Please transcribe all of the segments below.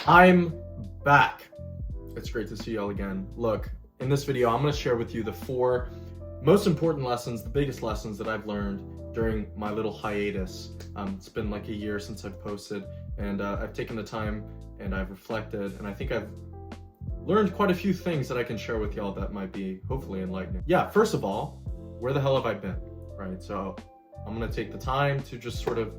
I'm back. It's great to see y'all again. Look, in this video, I'm going to share with you the 4 most important lessons, the biggest lessons that I've learned during my little hiatus. It's been like a year since I've posted, and I've taken the time and I've reflected, and I think I've learned quite a few things that I can share with y'all that might be hopefully enlightening. Yeah, first of all, where the hell have I been, right? So I'm going to take the time to just sort of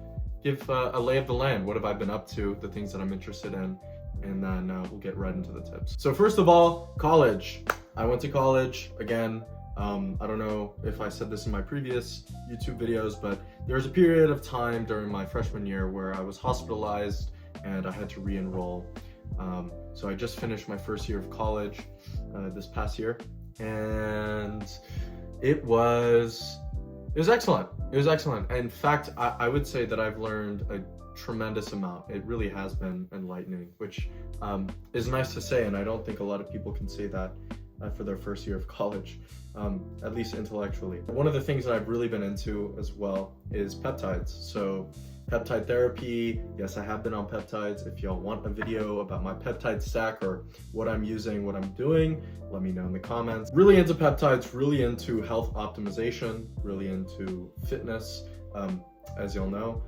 give a lay of the land. What have I been up to, the things that I'm interested in, and then we'll get right into the tips. So first of all, college. I went to college again. I don't know if I said this in my previous YouTube videos, but there was a period of time during my freshman year where I was hospitalized and I had to re-enroll. So I just finished my first year of college this past year, and it was excellent. It was excellent. In fact, I would say that I've learned a tremendous amount. It really has been enlightening, which is nice to say, and I don't think a lot of people can say that for their first year of college, at least intellectually. One of the things that I've really been into as well is peptides. So peptide therapy, yes, I have been on peptides. If y'all want a video about my peptide stack or what I'm using, what I'm doing, let me know in the comments. Really into peptides, really into health optimization, really into fitness, as y'all know.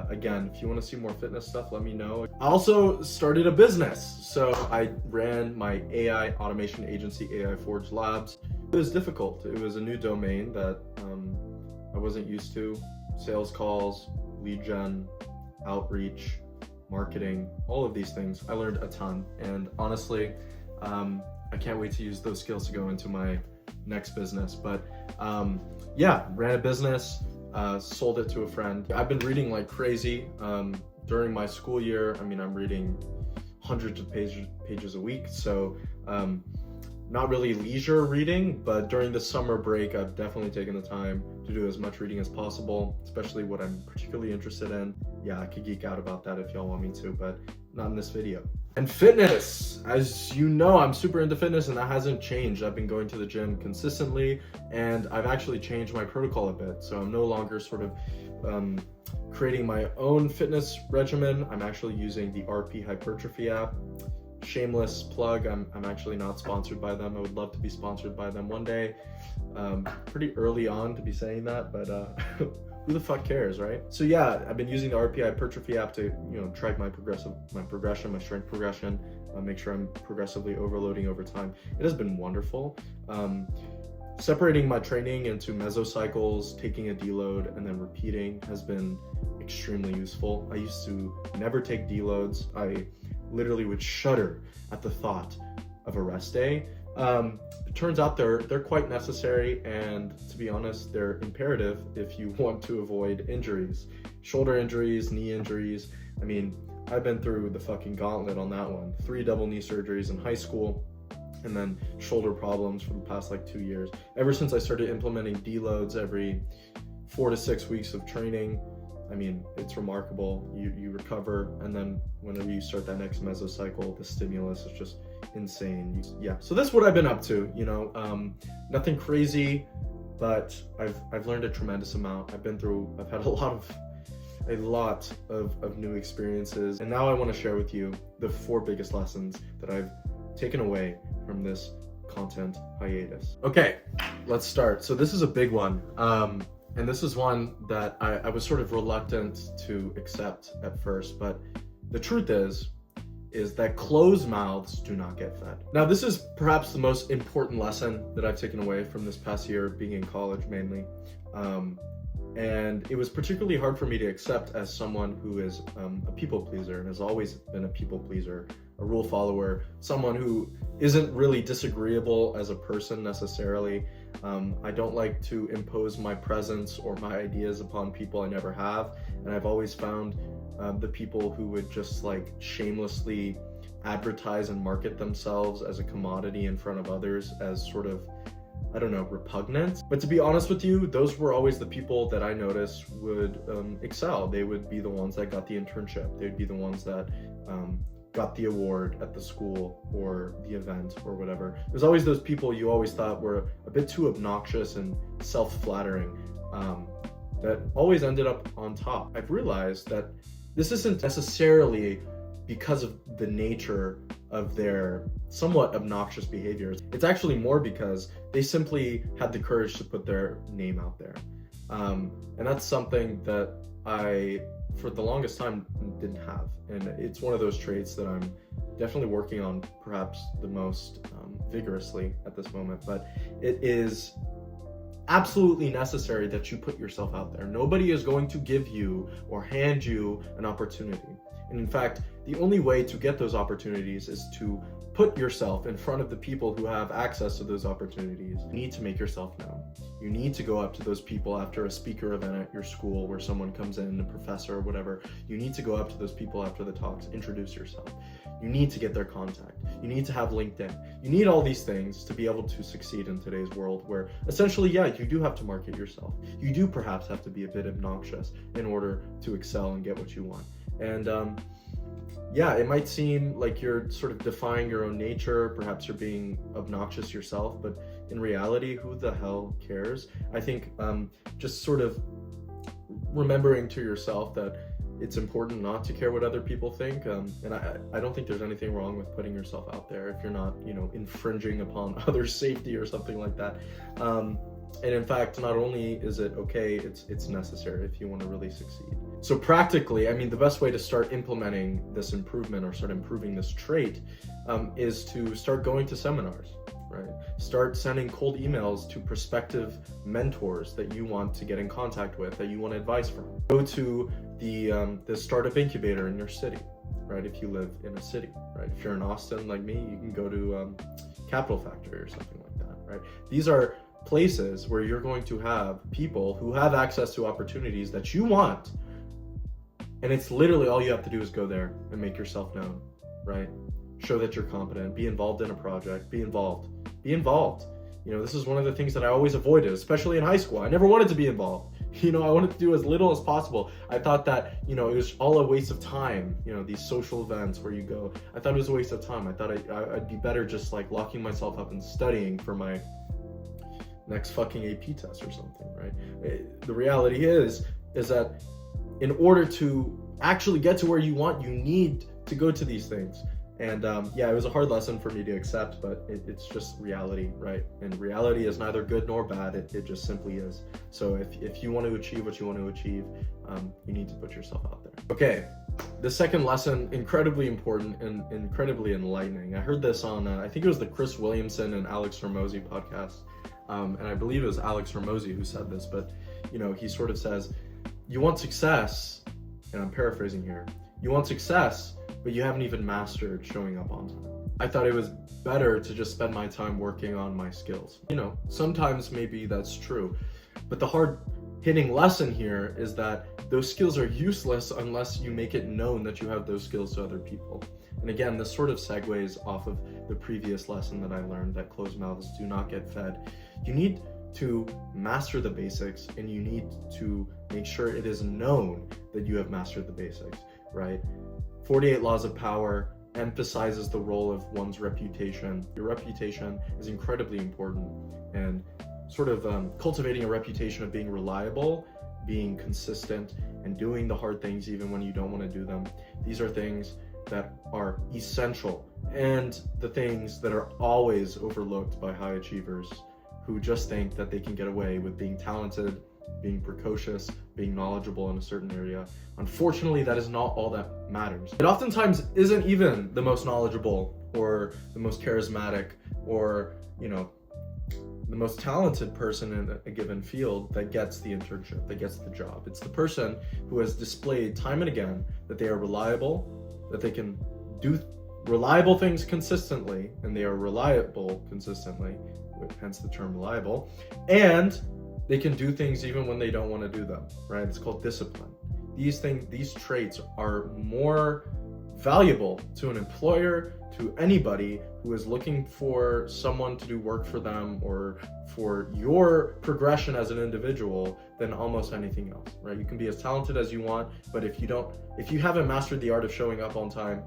Again, if you want to see more fitness stuff, let me know. I also started a business. So I ran my AI automation agency, AI Forge Labs. It was difficult. It was a new domain that I wasn't used to. Sales calls, lead gen, outreach, marketing, all of these things. I learned a ton. And honestly, I can't wait to use those skills to go into my next business. But yeah, ran a business. Sold it to a friend. I've been reading like crazy during my school year. I mean, I'm reading hundreds of pages a week, so not really leisure reading, but during the summer break, I've definitely taken the time to do as much reading as possible, especially what I'm particularly interested in. Yeah, I could geek out about that if y'all want me to, but not in this video. And fitness, as you know, I'm super into fitness, and that hasn't changed. I've been going to the gym consistently, and I've actually changed my protocol a bit. So I'm no longer sort of creating my own fitness regimen. I'm actually using the RP Hypertrophy app. Shameless plug, I'm actually not sponsored by them. I would love to be sponsored by them one day. Pretty early on to be saying that, but who the fuck cares, right? So yeah, I've been using the RP Hypertrophy app to, track my progression, my strength progression, make sure I'm progressively overloading over time. It has been wonderful. Separating my training into mesocycles, taking a deload, and then repeating has been extremely useful. I used to never take deloads. I literally would shudder at the thought of a rest day. It turns out they're quite necessary, and to be honest, they're imperative if you want to avoid injuries. Shoulder injuries, knee injuries. I mean, I've been through the fucking gauntlet on that one. 3 double knee surgeries in high school, and then shoulder problems for the past like 2 years. Ever since I started implementing deloads every 4 to 6 weeks of training, I mean, it's remarkable. You recover, and then whenever you start that next mesocycle, the stimulus is just insane. Yeah, so that's what I've been up to, nothing crazy, but I've learned a tremendous amount. I've had a lot of new experiences, and now I want to share with you the 4 biggest lessons that I've taken away from this content hiatus. Okay, let's start. So this is a big one. And this is one that I was sort of reluctant to accept at first, but the truth is that closed mouths do not get fed. Now, this is perhaps the most important lesson that I've taken away from this past year, being in college mainly. And it was particularly hard for me to accept as someone who is a people pleaser and has always been a people pleaser, a rule follower, someone who isn't really disagreeable as a person necessarily. I don't like to impose my presence or my ideas upon people. I never have. And I've always found the people who would just like shamelessly advertise and market themselves as a commodity in front of others as sort of, I don't know, repugnant. But to be honest with you, those were always the people that I noticed would excel. They would be the ones that got the internship. They'd be the ones that got the award at the school or the event or whatever. There's always those people you always thought were a bit too obnoxious and self-flattering that always ended up on top. I've realized that this isn't necessarily because of the nature of their somewhat obnoxious behaviors. It's actually more because they simply had the courage to put their name out there. And that's something that I, for the longest time, didn't have. And it's one of those traits that I'm definitely working on perhaps the most vigorously at this moment. But it is absolutely necessary that you put yourself out there. Nobody is going to give you or hand you an opportunity. And in fact, the only way to get those opportunities is to put yourself in front of the people who have access to those opportunities. You need to make yourself known. You need to go up to those people after a speaker event at your school where someone comes in, a professor or whatever. You need to go up to those people after the talks, introduce yourself. You need to get their contact. You need to have LinkedIn. You need all these things to be able to succeed in today's world where essentially, yeah, you do have to market yourself. You do perhaps have to be a bit obnoxious in order to excel and get what you want. And yeah, it might seem like you're sort of defying your own nature, perhaps you're being obnoxious yourself, but in reality, who the hell cares? I think just sort of remembering to yourself that it's important not to care what other people think, and I don't think there's anything wrong with putting yourself out there if you're not, infringing upon others' safety or something like that. And in fact, not only is it okay, it's necessary if you want to really succeed. So practically, the best way to start implementing this improvement or start improving this trait is to start going to seminars, right? Start sending cold emails to prospective mentors that you want to get in contact with, that you want advice from. Go to the startup incubator in your city, right? If you live in a city, right? If you're in Austin like me, you can go to Capital Factory or something like that, right? These are places where you're going to have people who have access to opportunities that you want. And it's literally all you have to do is go there and make yourself known, right? Show that you're competent, be involved in a project, be involved. This is one of the things that I always avoided, especially in high school. I never wanted to be involved. I wanted to do as little as possible. I thought that, it was all a waste of time, these social events where you go. I thought it was a waste of time. I thought I'd be better just like locking myself up and studying for my next fucking AP test or something, right? The reality is that in order to actually get to where you want, you need to go to these things. And it was a hard lesson for me to accept, but it's just reality, right? And reality is neither good nor bad. It just simply is. So if you want to achieve what you want to achieve, you need to put yourself out there. Okay, the second lesson, incredibly important and incredibly enlightening. I heard this on, I think it was the Chris Williamson and Alex Hormozi podcast. And I believe it was Alex Hormozi who said this, but he sort of says, you want success, and I'm paraphrasing here, you want success, but you haven't even mastered showing up on time. I thought it was better to just spend my time working on my skills. Sometimes maybe that's true, but the hard-hitting lesson here is that those skills are useless unless you make it known that you have those skills to other people. And again, this sort of segues off of the previous lesson that I learned, that closed mouths do not get fed. You need to master the basics, and you need to make sure it is known that you have mastered the basics, right? 48 Laws of Power emphasizes the role of one's reputation. Your reputation is incredibly important, and sort of cultivating a reputation of being reliable, being consistent, and doing the hard things even when you don't want to do them. These are things that are essential, and the things that are always overlooked by high achievers who just think that they can get away with being talented, being precocious, being knowledgeable in a certain area. Unfortunately, that is not all that matters. It oftentimes isn't even the most knowledgeable or the most charismatic or, the most talented person in a given field that gets the internship, that gets the job. It's the person who has displayed time and again that they are reliable, that they can do reliable things consistently, and they are reliable consistently, hence the term reliable, and they can do things even when they don't want to do them, right? It's called discipline. These traits are more valuable to an employer, to anybody who is looking for someone to do work for them or for your progression as an individual than almost anything else, right? You can be as talented as you want, but if you haven't mastered the art of showing up on time,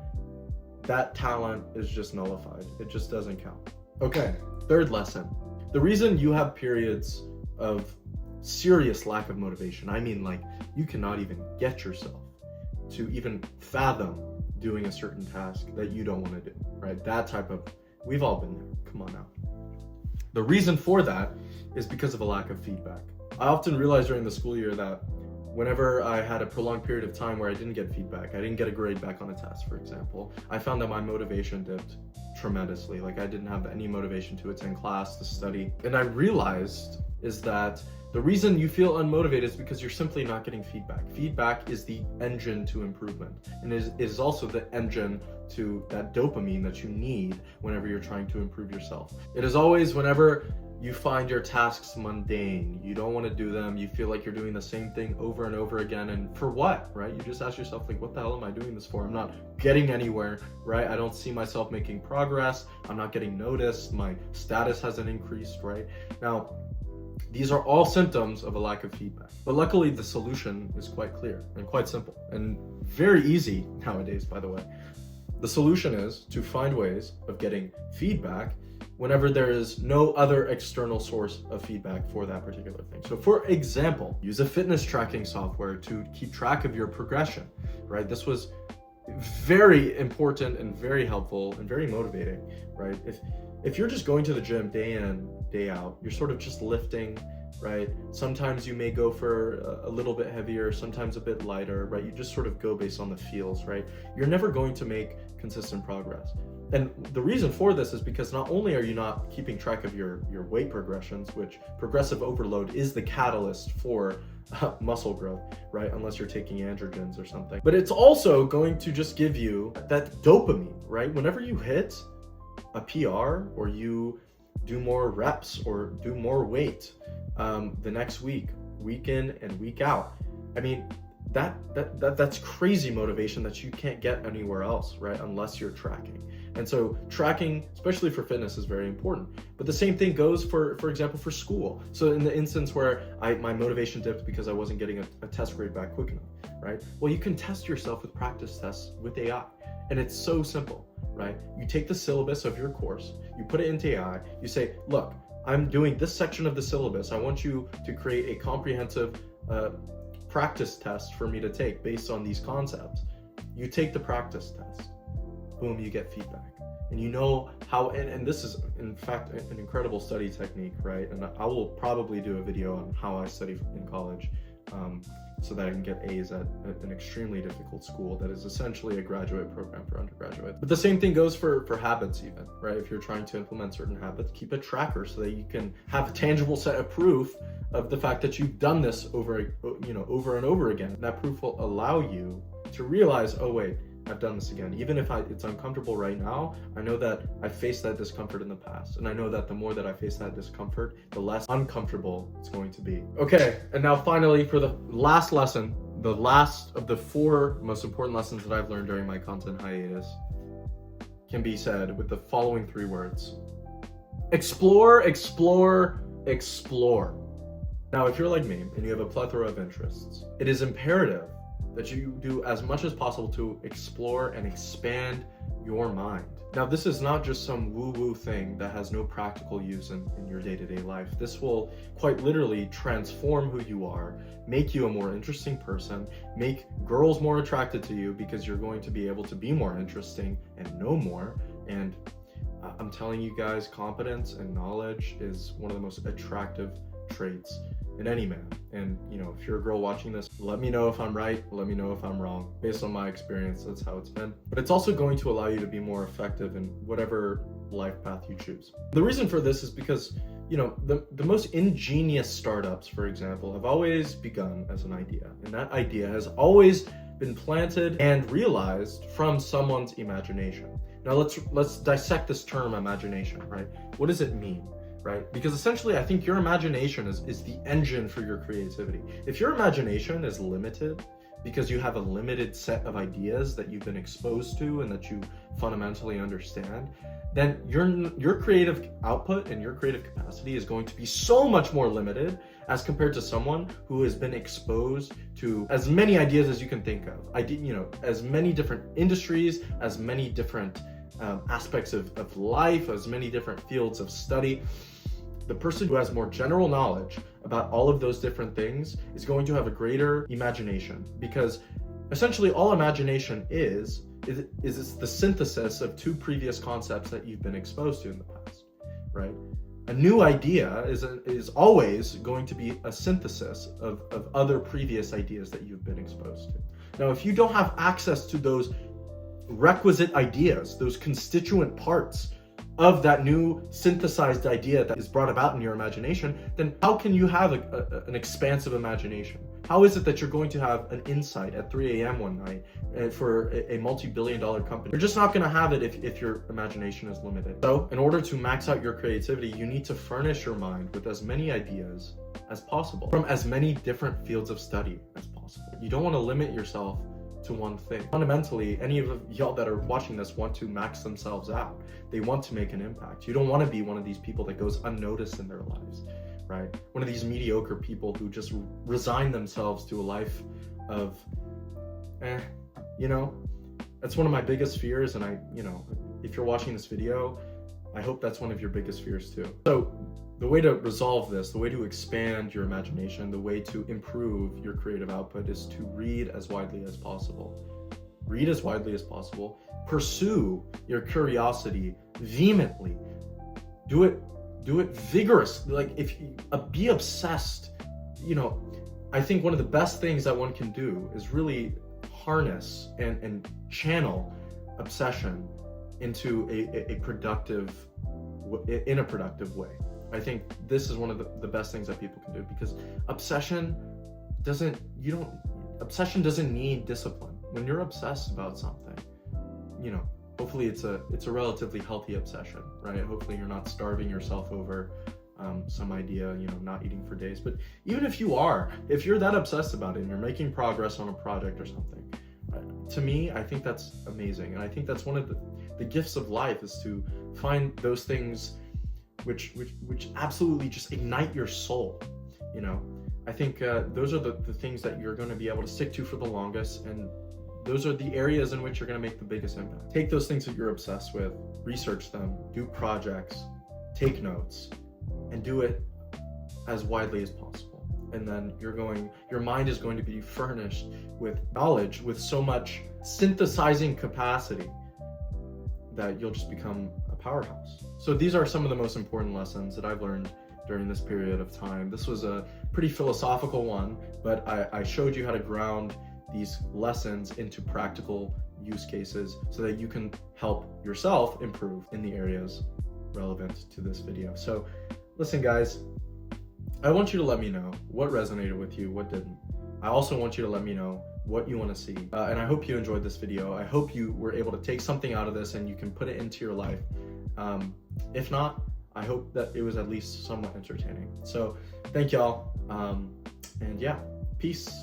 that talent is just nullified. It just doesn't count. Okay, third lesson. The reason you have periods of serious lack of motivation, like you cannot even get yourself to even fathom doing a certain task that you don't want to do, right? That type of, we've all been there. Come on now. The reason for that is because of a lack of feedback. I often realized during the school year that whenever I had a prolonged period of time where I didn't get feedback, I didn't get a grade back on a test, for example, I found that my motivation dipped tremendously. Like, I didn't have any motivation to attend class, to study. And I realized is that the reason you feel unmotivated is because you're simply not getting feedback. Feedback is the engine to improvement, and it is also the engine to that dopamine that you need whenever you're trying to improve yourself. It is always whenever you find your tasks mundane, you don't want to do them, you feel like you're doing the same thing over and over again, and for what, right? You just ask yourself, like, what the hell am I doing this for? I'm not getting anywhere, right? I don't see myself making progress, I'm not getting noticed, my status hasn't increased, right? Now, these are all symptoms of a lack of feedback. But luckily, the solution is quite clear and quite simple and very easy nowadays, by the way. The solution is to find ways of getting feedback whenever there is no other external source of feedback for that particular thing. So for example, use a fitness tracking software to keep track of your progression, right? This was very important and very helpful and very motivating, right? If you're just going to the gym day in, day out, you're sort of just lifting, right? Sometimes you may go for a little bit heavier, sometimes a bit lighter, right? You just sort of go based on the feels, right? You're never going to make consistent progress. And the reason for this is because not only are you not keeping track of your weight progressions, which progressive overload is the catalyst for muscle growth, right? Unless you're taking androgens or something. But it's also going to just give you that dopamine, right? Whenever you hit a PR or you do more reps or do more weight the next week in and week out, I mean, that's crazy motivation that you can't get anywhere else, right? Unless you're tracking. And so tracking, especially for fitness, is very important. But the same thing goes for example, for school. So in the instance where my motivation dipped because I wasn't getting a test grade back quick enough, right? Well, you can test yourself with practice tests with AI. And it's so simple, right? You take the syllabus of your course, you put it into AI, you say, look, I'm doing this section of the syllabus. I want you to create a comprehensive practice test for me to take based on these concepts. You take the practice test, boom, you get feedback. And you know how, and this is in fact an incredible study technique, right? And I will probably do a video on how I study in college so that I can get A's at an extremely difficult school that is essentially a graduate program for undergraduates. But the same thing goes for habits even, right? If you're trying to implement certain habits, keep a tracker so that you can have a tangible set of proof of the fact that you've done this over and over again. That proof will allow you to realize, oh wait, I've done this again. Even if it's uncomfortable right now, I know that I faced that discomfort in the past. And I know that the more that I face that discomfort, the less uncomfortable it's going to be. Okay, and now finally for the last lesson, the last of the 4 most important lessons that I've learned during my content hiatus can be said with the following 3 words. Explore, explore, explore. Now, if you're like me and you have a plethora of interests, it is imperative that you do as much as possible to explore and expand your mind. Now, this is not just some woo-woo thing that has no practical use in your day-to-day life. This will quite literally transform who you are, make you a more interesting person, make girls more attracted to you because you're going to be able to be more interesting and know more. And I'm telling you guys, competence and knowledge is one of the most attractive traits in any man. And if you're a girl watching this, let me know if I'm right, let me know if I'm wrong. Based on my experience, that's how it's been. But it's also going to allow you to be more effective in whatever life path you choose. The reason for this is because the most ingenious startups, for example, have always begun as an idea, and that idea has always been planted and realized from someone's imagination. Now let's dissect this term imagination, right? What does it mean? Right? Because essentially, I think your imagination is the engine for your creativity. If your imagination is limited because you have a limited set of ideas that you've been exposed to and that you fundamentally understand, then your creative output and your creative capacity is going to be so much more limited as compared to someone who has been exposed to as many ideas as you can think of. As many different industries, as many different aspects of life, as many different fields of study. The person who has more general knowledge about all of those different things is going to have a greater imagination, because essentially all imagination is is it's the synthesis of two previous concepts that you've been exposed to in the past, right? A new idea is always going to be a synthesis of other previous ideas that you've been exposed to. Now, if you don't have access to those requisite ideas, those constituent parts of that new synthesized idea that is brought about in your imagination, then how can you have an expansive imagination? How is it that you're going to have an insight at 3 a.m. one night for a multi-billion-dollar company? You're just not going to have it if your imagination is limited. So in order to max out your creativity, you need to furnish your mind with as many ideas as possible from as many different fields of study as possible. You don't want to limit yourself to one thing. Fundamentally, any of y'all that are watching this want to max themselves out. They want to make an impact. You don't want to be one of these people that goes unnoticed in their lives, right? One of these mediocre people who just resign themselves to a life of, you know, that's one of my biggest fears. And if you're watching this video, I hope that's one of your biggest fears too. So the way to resolve this, the way to expand your imagination, the way to improve your creative output is to read as widely as possible. Read as widely as possible. Pursue your curiosity vehemently. Do it vigorously. Like be obsessed. I think one of the best things that one can do is really harness and channel obsession into a productive way. I think this is one of the best things that people can do, because obsession doesn't need discipline. When you're obsessed about something, hopefully it's a relatively healthy obsession, right? Hopefully you're not starving yourself over some idea, not eating for days. But even if you're that obsessed about it and you're making progress on a project or something, to me, I think that's amazing. And I think that's one of the gifts of life, is to find those things which absolutely just ignite your soul. I think those are the things that you're going to be able to stick to for the longest, and those are the areas in which you're going to make the biggest impact. Take those things that you're obsessed with, research them, do projects, take notes, and do it as widely as possible. And then your mind is going to be furnished with knowledge, with so much synthesizing capacity, that you'll just become a powerhouse. So these are some of the most important lessons that I've learned during this period of time. This was a pretty philosophical one, but I showed you how to ground these lessons into practical use cases so that you can help yourself improve in the areas relevant to this video. So listen, guys, I want you to let me know what resonated with you, what didn't. I also want you to let me know what you want to see. And I hope you enjoyed this video. I hope you were able to take something out of this and you can put it into your life. If not, I hope that it was at least somewhat entertaining. So thank y'all. And yeah, peace.